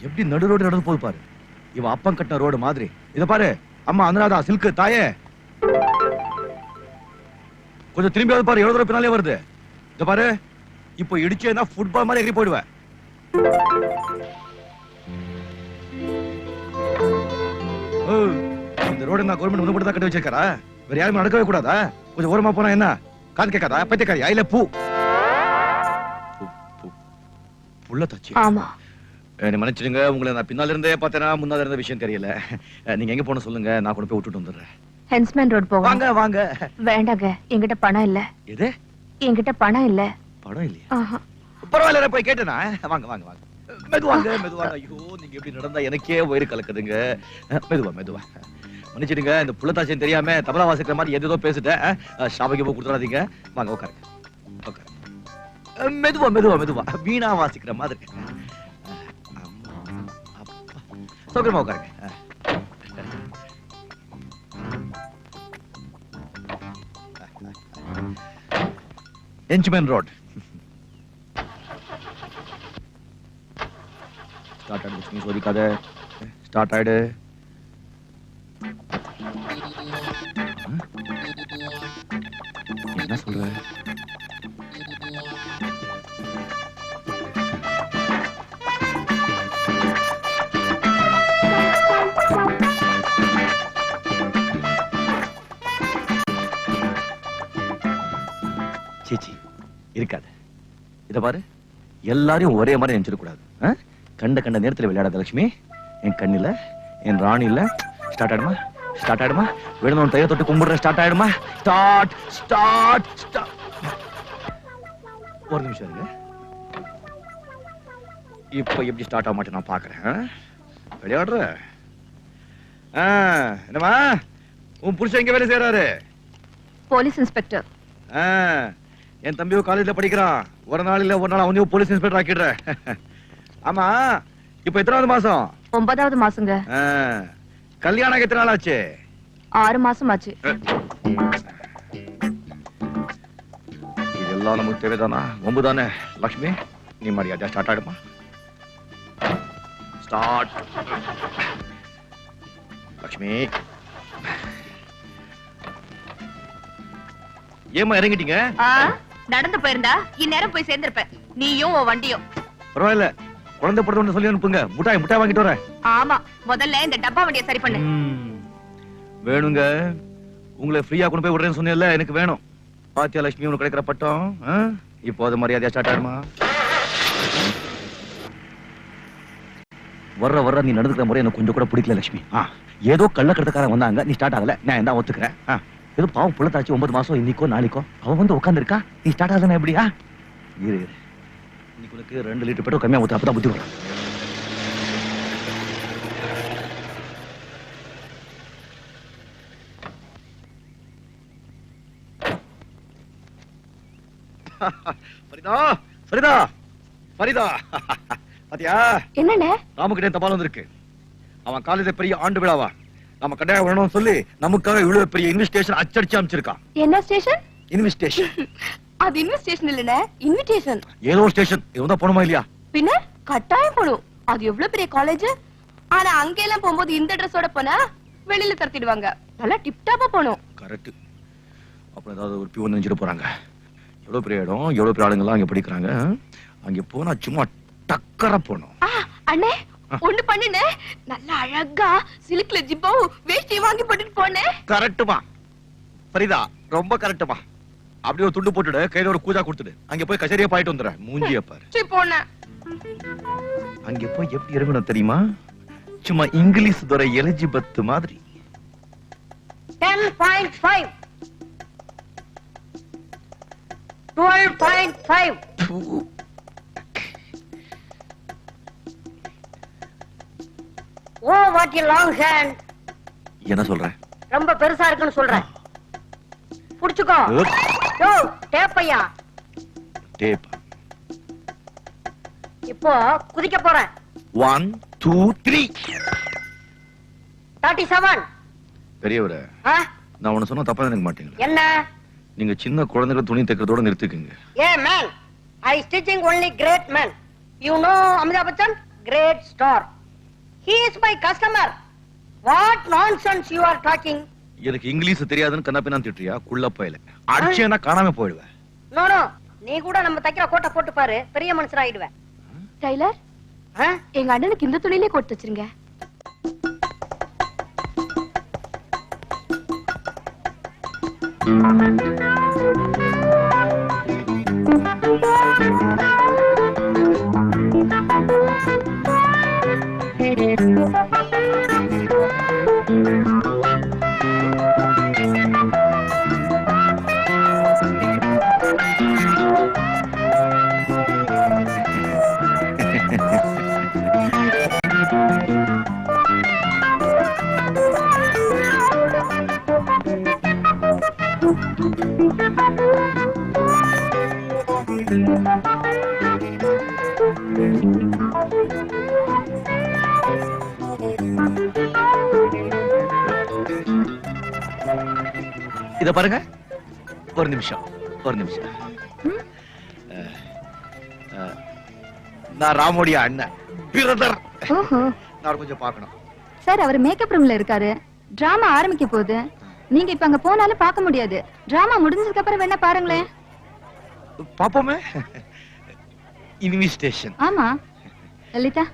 எப்படி நடு ரோடு நடந்து போது பாரு. இவன் அப்பம் கட்டின ரோடு மாதிரி. இத பாரு அம்மா அனுராதா சில்க் தாயே, கொஞ்சம் திரும்பியாவது பாரு, எவ்வளவு தூரம் பின்னாலே வருது. இத பாரு, இப்போ இடிச்சேன்னா ஃபுட்பால் மாதிரி எகிரி போயிடுவேன். இந்த ரோடு நான் கவர்மெண்ட் மட்டும் தான் கட்டி வச்சிருக்காரா? வேற யாருமே நடக்கவே கூடாதா? கொஞ்சம் ஓரமா போனா என்ன காது கேட்காதா? பைத்தியக்காரி ஐல பூ புள்ள தச்சி. ஆமா, என்ன மன்னிச்சிடுங்க, உங்களை நான் பின்னால இருந்தே பார்த்தேனா முன்னால இருந்த விஷயம் தெரியல. நீங்க எங்க போன சொல்லுங்க, நான் கூட போய் விட்டுட்டு வந்துடுறேன். ஹென்ஸ்மேன் ரோட் போவோம். வாங்க வாங்க. வேண்டாங்க, என்கிட்ட பணம் இல்ல. எது? என்கிட்ட பணம் இல்ல. பணம் இல்லையா? பரவாயில்ல, நான் போய் கேட்டேனா. வாங்க வாங்க வாங்க, மெதுவாங்க மெதுவாங்க. ஐயோ, நீங்க எப்படி நடந்தா எனக்கே வயிறு கலக்குதுங்க. மெதுவா மெதுவா. மன்னிச்சிடுங்க, இந்த புள்ளத்தாச்சின்னு தெரியாம தபலா வாசிக்கிற மாதிரி எதோ பேசிட்டேன். ஷாபைக்கு போய் கொடுத்துடாதீங்க. வாங்க உட்காருங்க. உட்காரு. மெதுவா மெதுவா மெதுவா, வீணா வாசிக்கிற மாதிரி. சௌகரியமா உட்காருங்க. ஹென்ச்மேன் ரோட். ஸ்டார்ட் ஆயிடு, நீ சோதிக்காத. ஸ்டார்ட் ஆயிடு. என்ன சொல்ற? சீச்சி இருக்காது. இத பாரு, எல்லாரையும் ஒரே மாதிரி நினைச்சிட கூடாது. கண்ட கண்ட நேரத்தில் விளையாடாத லட்சுமி. என் கண்ணில என் ராணில. ஸ்டார்ட் ஆயிடுமா? ஸ்டார்ட் ஆயிடுமா? விழுந்தவன் தைய தொட்டு கும்பிடுற. ஸ்டார்ட் ஆயிடுமா? Start start start. ஒரு நிமிஷம் இருங்க. இப்ப எப்படி ஸ்டார்ட் ஆக மாட்டேன் நான் பாக்குறேன். விளையாடுற என்னமா? உன் புருஷன் எங்க வேலை செய்யறாரு? Police inspector. என் தம்பியோ காலேஜ்ல படிக்கிறான். ஒரு நாள் இல்ல ஒரு நாள் அவனையும் போலீஸ் இன்ஸ்பெக்டர் ஆக்கிடுறேன். ஆமா, இப்ப எத்தனாவது மாசம்? 9வது மாசங்க. கல்யாணம் எத்தனை நாள் ஆச்சு? 6 மாசம் ஆச்சு. இதெல்லாம் நமக்கு தேவைதானா? ஒம்பு தானே லட்சுமி. நீ மரியாதையா ஸ்டார்ட் ஆயிடுமா? ஸ்டார்ட். லட்சுமி ஏமா இறங்கிட்டீங்க? நடந்து போயிருந்தா இந்நேரம் போய் சேர்ந்திருப்பேன், நீயும் உன் வண்டியும். பரவாயில்ல, குழந்தை பிறந்த சொல்லி அனுப்புங்க. முட்டாய் முட்டாய் வாங்கிட்டு வரேன். ஆமா, முதல்ல இந்த டப்பா வண்டியை சரி பண்ணு. வேணுங்க, உங்களை ஃப்ரீயா கொண்டு போய் விடுறேன்னு சொன்னேன்ல, எனக்கு வேணும். பாத்தியா லட்சுமி, உனக்கு கிடைக்கிற பட்டம். இப்போ அது மரியாதையா ஸ்டார்ட் ஆயிடுமா? வர்ற நீ நடந்துக்கிற முறை எனக்கு கொஞ்சம் கூட பிடிக்கல லட்சுமி. ஏதோ கள்ளக்கடத்தக்காரன் வந்தாங்க, நீ ஸ்டார்ட் ஆகல, நான் தான் ஒத்துக்கிறேன். ஏதோ பாவம் புள்ளத்தாச்சு 9 மாசம் இன்னைக்கோ நாளைக்கோ அவன் வந்து உட்கார்ந்து இருக்கா, நீ ஸ்டார்ட் ஆகலன்னா எப்படியா? இரு, இன்னைக்கு உனக்கு 2 லிட்டர் பெட்ரோல் கம்மியா ஊத்து, அப்பதான் புத்தி வரும். ஃபரிதா ஃபரிதா ஃபரிதா, பாத்தியா என்னண்ணே? ராமுகிட்ட தபால் வந்திருக்கு. அவன் காலேஜ்ல பெரிய ஆண்டு விழாவா நம்ம கட்டாயம் வரணும்னு சொல்லி நமக்காக இவ்வளவு பெரிய இன்விடேஷன் அச்சடிச்சு அமைச்சிருக்கான். என்ன ஸ்டேஷன்? இன்விடேஷன். அது இன்விடேஷன் இல்லனே, இன்விடேஷன். ஏதோ ஸ்டேஷன். இவன் போணுமா இல்லையா? பின்ன கட்டாயம் போணும். அது எவ்வளவு பெரிய காலேஜ். ஆனா அங்க எல்லாம் போகும்போது இந்த ட்ரெஸ்ஸோட போனா வெளியில தரத்திடுவாங்க. நல்லா டிப் டாப்பா போணும். கரெக்ட். அப்புறம் ஏதாவது ஒரு பியூன் நினைச்சிட்டு போறாங்க. எவ்வளவு பெரிய இடம், எவ்வளவு பெரிய ஆளுங்க எல்லாம் அங்க படிக்கிறாங்க. அங்க போனா சும்மா டக்கரா போணும். அண்ணே ஒண்ணு பண்ணுனே, நல்ல அழகா சில்க்ல ஜிப்பாவும் வேஷ்டி வாங்கி போட்டுட்டு போனே. கரெக்ட்டுமா ஃபரிதா, ரொம்ப கரெக்ட்டுமா. அப்படியே ஒரு துண்டு போட்டுடு, கையில ஒரு கூஜா கொடுத்துடு. அங்க போய் கச்சேரியா பாயிட்டு வந்துற. மூஞ்சிய பாரு. சரி போனே. அங்க போய் எப்படி இறங்கணும் தெரியுமா? சும்மா இங்கிலீஷ் துறை எலிஜிபெத் மாதிரி. 10.5 12.5. Oh what a long hand. என்ன சொல்ற? ரொம்ப பெருசா இருக்குன்னு சொல்றேன். புடிச்சுக்கோ. யோ டேப்பையா. டேப். இப்போ குதிக்க போறேன். 1 2 3. 37. பெரியவரே, நான் உன்ன சொன்னா தப்பா நினைக்க மாட்டீங்களா? என்ன? நீங்க சின்ன குழந்தைகள் துணி தைக்கிறதோட நிறுத்திக்கங்க. Hey man, I stitching only great man. You know Amitabh Bachchan, great star. He is my customer. What nonsense you are talking? எனக்கு இங்கிலீஷ் தெரியாதுன்னு கண்ணப்பினா திட்டுறியா குள்ள போயில அடிச்சேனா காணாம போயிடுவேன். No no, நீ கூட நம்ம தைக்கிற கோட்டை போட்டு பாரு, பெரிய மனுஷன் ஆயிடுவே. டைலர், எங்க அண்ணனுக்கு இந்த துணியிலே கோட் வச்சிருங்க. இத பாருங்க, ஒரு நிமிஷம். நான் ராமோடைய அண்ணன் பிரதர். நான் கொஞ்சம் பார்க்கணும். சார், அவர் மேக்கப் ரூம்ல இருக்காரு. டிராமா ஆரம்பிக்க போகுது. நீங்க இப்ப அங்க போனாலும் பார்க்க முடியாது. டிராமா முடிஞ்சதுக்கு அப்புறம் வேணா பாருங்களேன். பாப்போமே. இன்விடேஷன். ஆமா லலிதா,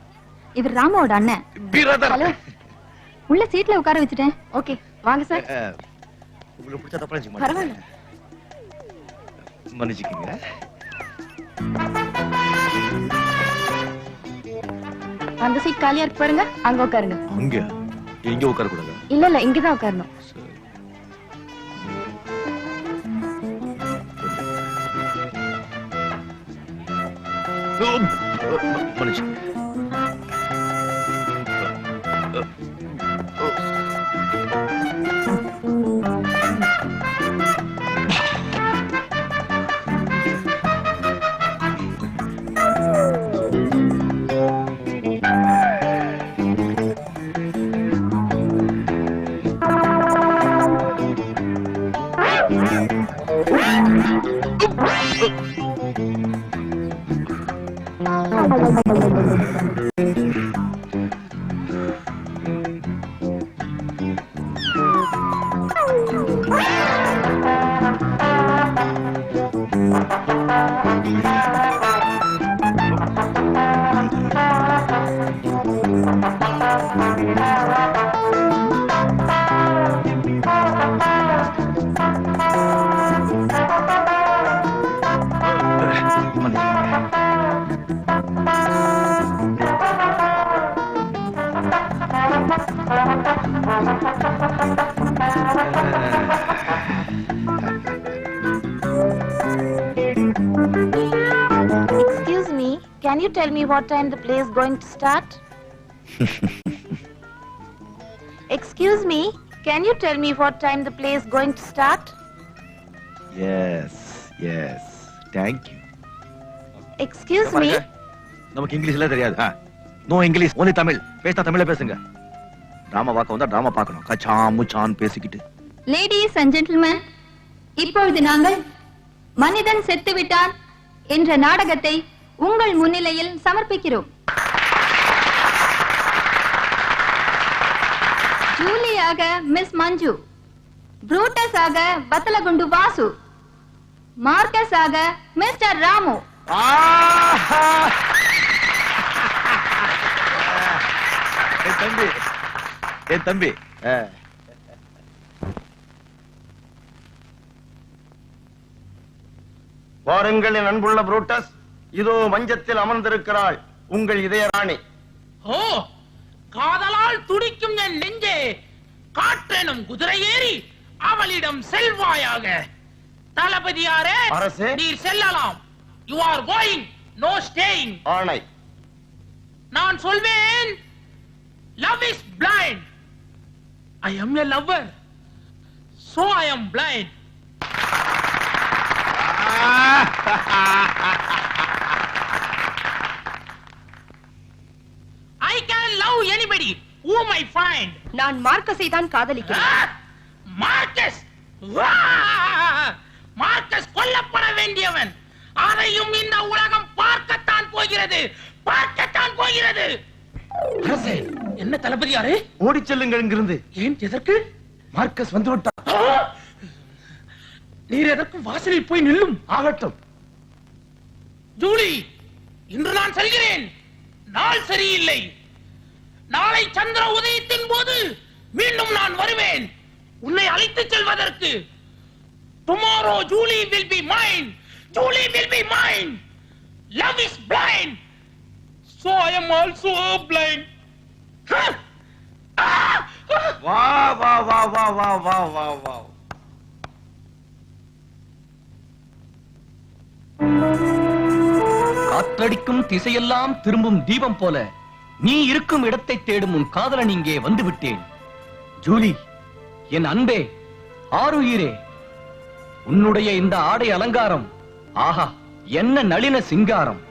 இவர் ராமாவோட அண்ணன் பிரதர். ஹலோ, உள்ள சீட்ல உட்கார வச்சுட்டேன். ஓகே வாங்க சார். உங்களுக்கு பிடிச்ச தப்பா நினைச்சு பரவாயில்ல, மன்னிச்சுக்கீங்க. அந்த சீட் காலியா இருக்கு பாருங்க, அங்க உட்காருங்க. அங்க எங்க உட்கார கூடாது? இல்ல இங்கதான் உட்காரணும். மன்னிச்சு. Excuse me, can you tell me what time the play is going to start? Excuse me, can you tell me what time the play is going to start? Yes, thank you. Excuse me. நமக்கு இங்கிலீஷ்ல தெரியாது. No English, only Tamil. பேசினா தமிழ்ல பேசுங்க. Drama பார்க்க வந்தா drama பார்க்கணும். கச்சா முச்சான் பேசிக்கிட்டு. லேடீஸ் அண்ட் ஜென்டில்மேன், இப்பொழுது நாங்கள் மனிதன் செத்துவிட்டான் என்ற நாடகத்தை உங்கள் முன்னிலையில் சமர்ப்பிக்கிறோம். ஜூலியாக மிஸ் மஞ்சு, புரூட்டஸ் ஆக பத்தலகுண்டு வாசு, மார்க்கஸ் ஆக மிஸ்டர் ராமு. என் தம்பி வாருங்கள் என் அன்புள்ள புரூட்டஸ், இதோ மஞ்சத்தில் அமர்ந்திருக்கிறாள் உங்கள் இதய ராணி. ஓ, காதலால் துடிக்கும் என் நெஞ்சே, காற்றெனும் குதிரை ஏறி அவளிடம் செல்வாயாக. தளபதியாரே, அரசே, நீர் செல்லலாம். You are going, no staying. ஆணை. நான் சொல்வேன், love is blind. I am a lover, so I am blind. I can love anybody whom I find. நான் மார்க்கஸை தான் காதலிக்கிறேன். மார்க்கஸ், மார்க்கஸ் கொல்லப்பட வேண்டியவன். அதையும் இந்த உலகம் பார்க்கத்தான் போகிறது, பார்க்கத்தான் போகிறது. அரசே, என்ன தளபதியாரே? ஓடி செல்லுங்கள் இங்கிருந்து. ஏன், எதற்கு? மார்க்கஸ் வந்து விட்டார். நீர் எதற்கு வாசலில் போய் நில்லும். ஆகட்டும். ஜூலி, இன்று நான் செல்கிறேன். நாள் சரியில்லை. நாளை சந்திர உதயத்தின் போது மீண்டும் நான் வருவேன் உன்னை அழைத்துச் செல்வதற்கு. Tomorrow Julie will be mine. Julie will be mine. Love is blind. So I am also blind. வா வா வா வா வா வா வா வா. காற்றடிக்கும் திசையெல்லாம் திரும்பும் தீபம் போல நீ இருக்கும் இடத்தை தேடும் உன் காதலன் இங்கே வந்து விட்டேன். ஜூலி, என் அன்பே, ஆருயிரே, உன்னுடைய இந்த ஆடை அலங்காரம், ஆஹா, என்ன நளின சிங்காரம்.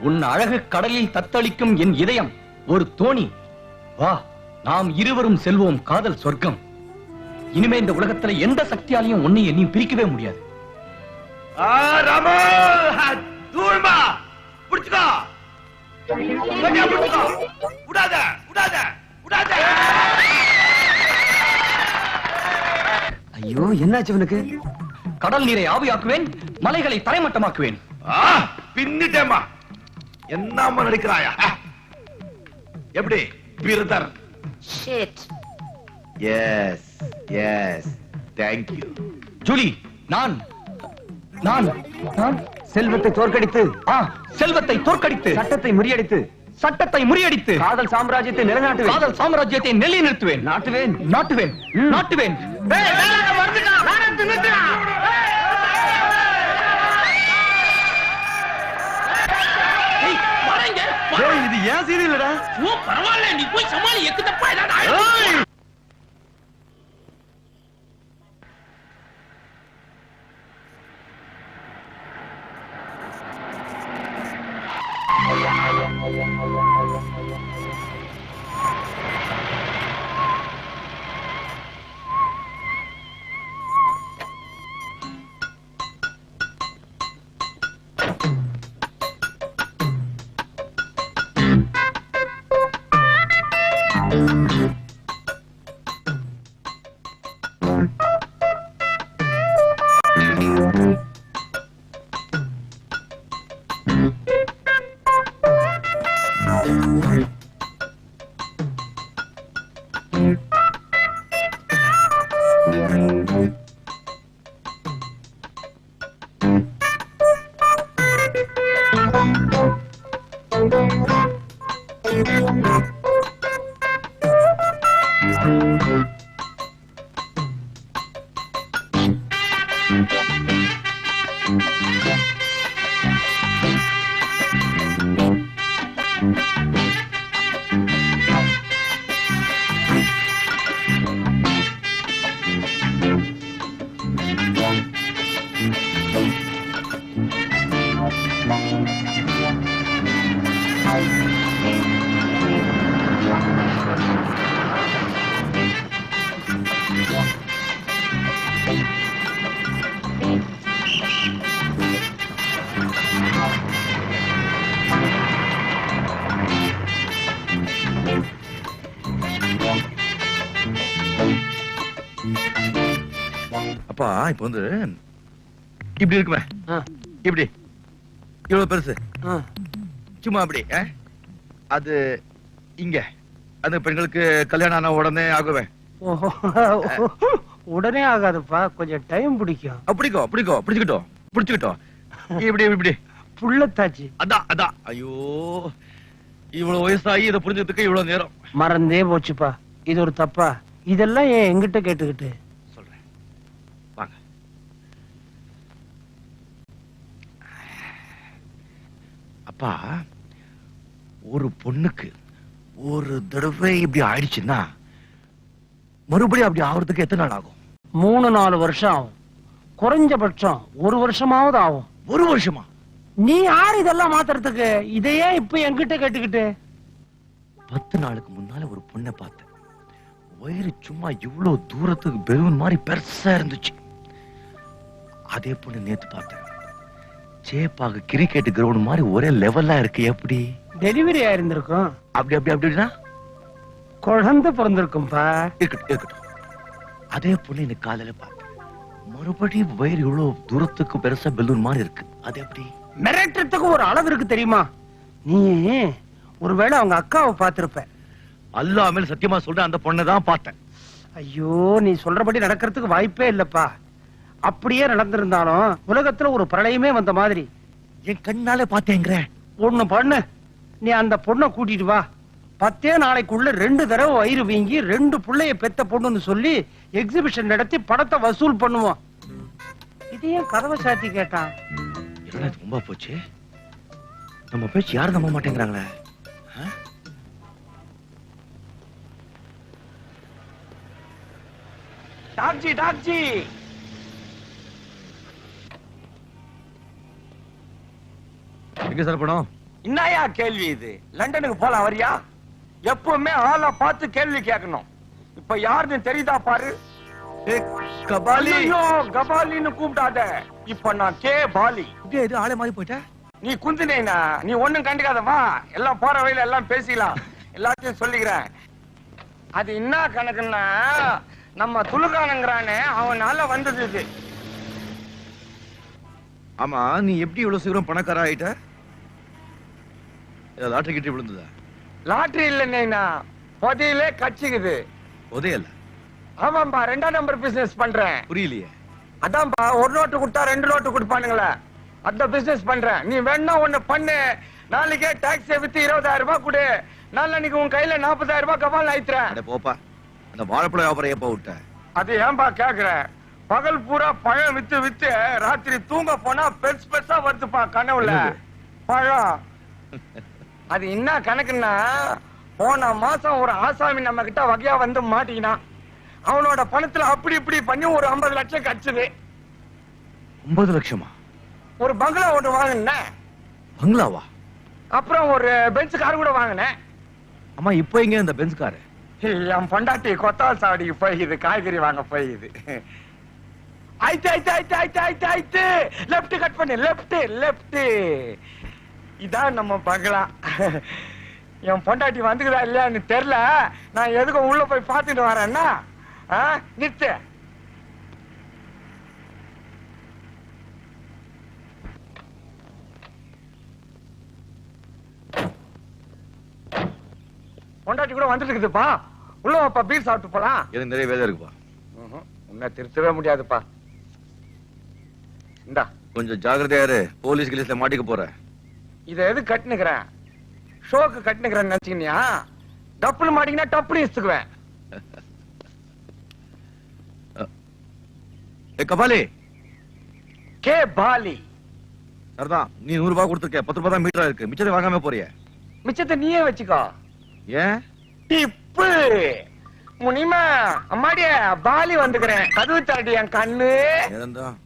உன் அழகு கடலில் தத்தளிக்கும் என் இதயம் ஒரு தோணி. வா, நாம் இருவரும் செல்வோம் காதல் சொர்க்கம். இனிமே இந்த உலகத்துல எந்த சக்தியாலையும் உன்னை என்னையும் பிரிக்கவே முடியாது. ராமோ, தூள்மா புடிச்சுக்கோ. கொஞ்சம் புடிச்சுக்கோ. விடாத விடாத விடாத. ஐயோ, என்னாச்சு இவனுக்கு? கடல் நீரை ஆவியாக்குவேன், மலைகளை தரைமட்டமாக்குவேன். பின்னிட்டேமா. என்னம்மா நடிக்கிறாயா? எப்படி brother? Shit. Yes yes, thank you. Julie, நான் நான் நான் செல்வத்தை தோற்கடித்து, செல்வத்தை தோற்கடித்து, சட்டத்தை முறியடித்து, சட்டத்தை முறியடித்து, காதல் சாம்ராஜ்யத்தை நிலைநாட்டுவேன். காதல் சாம்ராஜ்யத்தை நிலைநிறுத்துவேன். நாட்டுவேன் நாட்டுவேன் நாட்டுவேன். இது ஏன் சீரியலடா? பரவாயில்ல, நீ போய் சமாளி. எக்கு தப்பா ஏதாவது அப்பா, இப்ப வந்து இப்படி இருக்குமே, இப்படி இவ்வளவு பெருசு, சும்மா அப்படி அது இங்க அந்த பெண்களுக்கு கல்யாணம் ஆன உடனே ஆகுவேன். உடனே ஆகாதுப்பா, கொஞ்சம் டைம் பிடிக்கும். அப்படிக்கோ அப்படிக்கோ, பிடிச்சுக்கிட்டோம் பிடிச்சுக்கிட்டோம். இப்படி இப்படி புள்ளத்தாச்சு. அதான் அதான். ஐயோ, இவ்வளவு வயசாகி இதை புரிஞ்சதுக்கு இவ்வளவு நேரம். மறந்தே போச்சுப்பா. இது ஒரு தப்பா? இதெல்லாம் ஏன் எங்கிட்ட கேட்டுக்கிட்டு? சொல்றேன், வாங்க. அப்பா, ஒரு பொண்ணுக்கு ஒரு தடவை இப்படி ஆயிடுச்சுன்னா மறுபடியும் அப்படி ஆகுறதுக்கு எத்தனை நாள் ஆகும்? 3-4 வருஷம் ஆகும். குறைஞ்சபட்சம் 1 வருஷமாவது ஆகும். 1 வருஷமா? நீ யார் இதெல்லாம் மாத்துறதுக்கு? இதையே இப்ப என்கிட்ட கேட்டுக்கிட்டு? 10 நாளுக்கு முன்னால ஒரு பொண்ணை பார்த்தேன். வயிறு சும்மா இவ்வளவு தூரத்துக்கு பெலூன் மாதிரி பெருசா இருந்துச்சு. அதே பொண்ணு நேத்து பார்த்தேன். சேப்பாக கிரிக்கெட் கிரவுண்ட் மாதிரி ஒரே லெவலா இருக்கு. எப்படி டெலிவரி ஆயிருந்திருக்கும், அப்படி அப்படி அப்படின்னா குழந்தை பிறந்திருக்கும்பா. இருக்கட்டும் இருக்கட்டும். அதே பொண்ணு இன்னைக்கு காலையில பார்த்தேன். மறுபடியும் வயிறு இவ்வளவு தூரத்துக்கு பெருசா பெலூன் மாதிரி இருக்கு. அது எப்படி? மிரட்டுறதுக்கு ஒரு அளவு இருக்கு தெரியுமா? நீ ஒருவேளை அவங்க அக்காவை பார்த்திருப்ப. அல்லாஹ் மேல சத்தியமா சொல்றேன், அந்த பொண்ணை தான் பார்த்தேன். ஐயோ, நீ சொல்றபடி நடக்கிறதுக்கு வாய்ப்பே இல்லப்பா. அப்படியே நடந்திருந்தாலும் உலகத்துல ஒரு பிரளயமே வந்த மாதிரி. என் கண்ணாலே பார்த்தேங்கிற. ஒண்ணு பண்ணு, நீ அந்த பொண்ணை கூட்டிட்டு வா. 10 நாளைக்குள்ள 2 தடவை வயிறு வீங்கி 2 புள்ளைய பெத்த பொண்ணுன்னு சொல்லி எக்ஸிபிஷன் நடத்தி பணத்தை வசூல் பண்ணுவோம். இதையும் கதவை சாத்தி கேட்டான். என்ன இது ரொம்ப போச்சு? நம்ம பேச்சு யாரும் நம்ப மாட்டேங்கிறாங்களே. Taxi taxi. எங்க சார் பணம்? என்னையா கேள்வி இது? லண்டனுக்கு போலாம் வரியா? எப்பவுமே ஆளை பார்த்து கேள்வி கேட்கணும். இப்ப யாருன்னு தெரியுதா பாரு. கபாலி. ஐயோ, கபாலின்னு கூப்பிடாத. இப்ப நான் கே பாலி. இது ஆளே மாதிரி போயிட்ட. நீ குந்தினேனா? நீ ஒண்ணும் கண்டுக்காத, வா. எல்லாம் போற வழியில எல்லாம் பேசிக்கலாம். எல்லாத்தையும் சொல்லிக்கிறேன். அது என்ன கணக்குன்னா, நம்ம துலுகானங்கிறானே அவனால வந்தது இது. ஆமா, நீ எப்படி இவ்வளவு சீக்கிரம் பணக்கார ஆயிட்ட? லாட்டரி கிட்டி விழுந்ததா? லாட்டரி இல்லைன்னா புதையிலே கட்சிக்குது. உதயல்ல. ஆமாம்பா, 2ஆம் நம்பர் பிசினஸ் பண்றேன். புரியலையே. அதான்பா, 1 நோட்டு கொடுத்தா 2 நோட்டு கொடுப்பானுங்களே, அந்த பிசினஸ் பண்றேன். நீ வேணா ஒண்ணு பண்ணு. நாளைக்கே டாக்ஸி வித்து 20,000 ரூபாய் கொடு. நாளைக்கு உன் கையில 40,000 ரூபாய் கபால் ஆயித்துறேன். அட போப்பா. அந்த வாழைப்பழ வியாபாரம் எப்ப விட்ட? அது ஏன்பா கேக்குற? பகல் பூரா பழம் வித்து வித்து ராத்திரி தூங்க போனா பெருசு பெருசா வருதுப்பா கனவுல பழம். அது என்ன கணக்குன்னா, போன மாசம் ஒரு ஆசாமி நம்ம கிட்ட வகையா வந்து மாட்டிக்கினான். அவனோட பணத்துல அப்படி இப்படி பண்ணி ஒரு 50 லட்சம் கச்சுது. 50 லட்சமா? ஒரு பங்களா ஒன்று வாங்கினேன். பங்களாவா? அப்புறம் ஒரு பென்ஸ் கார் கூட வாங்கினேன். அம்மா, இப்போ எங்க இந்த பென்ஸ் கார்? என் பொண்டாட்டி கொத்தால் சாவடிக்கு போயிது, காய்கறி வாங்க போயிது. ஆயிட்டு ஆயிட்டு ஆயிட்டு ஆயிட்டு ஆயிட்டு ஆயிட்டு லெப்ட் கட் பண்ணு. Left left. இதான் நம்ம பங்களா. என் பொண்டாட்டி வந்துக்குதா இல்லையான்னு தெரியல. நான் எதுக்கும் உள்ள போய் பார்த்துட்டு வரேன்னா நிறுத்து. பொண்டாட்டி கூட வந்துட்டு இருக்குதுப்பா. உள்ள வாப்பா, பீர் சாப்பிட்டு போலாம். எனக்கு நிறைய வேலை இருக்குப்பா. உன்னை திருத்தவே முடியாதுப்பா. இந்தா, கொஞ்சம் ஜாக்கிரதையா இரு. போலீஸ் கிலீஸ்ல மாட்டிக்க போற. இத எது கட்டுனுக்கிறேன்? ஷோக்கு கட்டுனுக்கிறேன்னு நினைச்சீங்கயா? டப்புனு மாட்டிங்கன்னா டப்புனு இசுக்குவேன். கபாலி. கே பாலி. சரிதான், நீ 100 ரூபாய் கொடுத்துருக்க. 10 ரூபாய் தான் மீட்டரா இருக்கு. மிச்சத்தை வாங்காம போறிய? மிச்சத்தை நீயே வச்சுக்கோ. ஏன்? டிப்பு முனிமா. அம்மாடிய பாலி வந்துக்கிறேன். கதவு தாடி என் கண்ணு. நேரம்தான்.